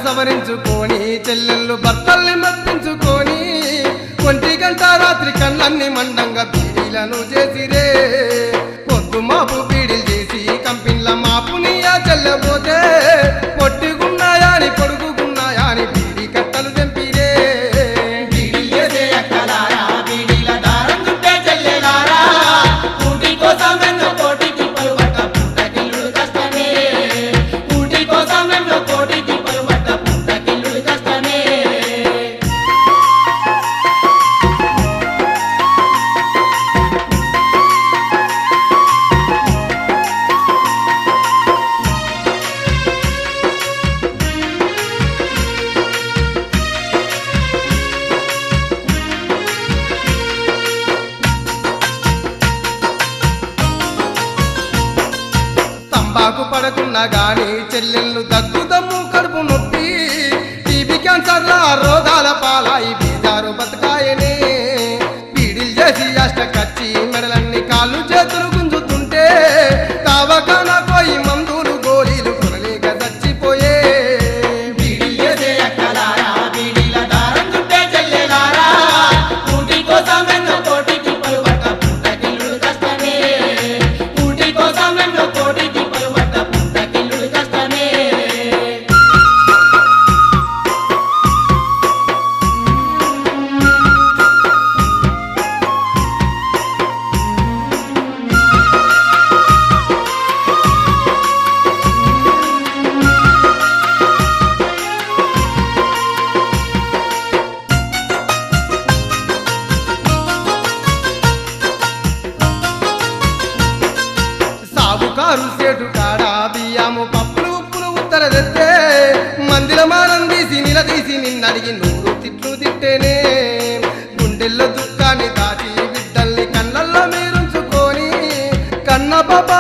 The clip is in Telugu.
సవరించుకొని చెల్లెళ్ళు భర్తల్ని మర్పించుకొని 1 గంట రాత్రి కళ్ళన్ని మండంగా బీడీలను చేసిరే పొద్దు మాపు బీడీలు చేసి కంపెనీల మాపుని చెల్లబోతే పొట్టిగున్నాయా అని పొడుగుకున్నాయా అని బీడీ కట్టలు తెంపిరే బీడీలు చేసే అక్కలారా బీడీల దారం చుట్టే చెల్లెలారా కూటి కోసం ఎన్నో కోటి తిప్పలు పట్ట పుట్టకిల్లుడు కష్టమే కూటి కోసం ఎన్నో కోటి తిప్పలు పట్ట పుట్టకిల్లుడు కష్టమే తంబాకు పడకున్నా గాని చెల్లెళ్ళు దగ్గు దమ్ము కడుపు నొప్పి టీబీ క్యాన్సర్ల రోగాల పాలాయి బీదారు బతకాయనే బీడీలు చేసి అష్టకచ్చి మెడలన్నీ కాళ్ళు చేతులు గుంజుతుంటే కావకాన పోయి మందులు గోళీలు కొనలేక చచ్చిపోయే బీడీలు చేసే అక్కలారా బీడీల దారం చుట్టే చెల్లెలారా కూటి కోసం ఎన్నో కోటి తిప్పలు పట్ట పుట్టకిల్లుడు కష్టమే కూటి కోసం ఎన్నో కోటి తిప్పలు పట్ట పుట్టకిల్లుడు కష్టమే సాగుకారు సేటు కాడా బియ్యము పప్పులు ఉప్పులు ఉత్తర తెస్తే మందిర మానం తీసి నిలదీసి నిన్నడిగి 100 తిట్లు తిట్టేనే గుండెల్లో దుఃఖాన్ని దాచి బిడ్డల్ని కళ్ళల్లో మీరుంచుకొని కన్న పాప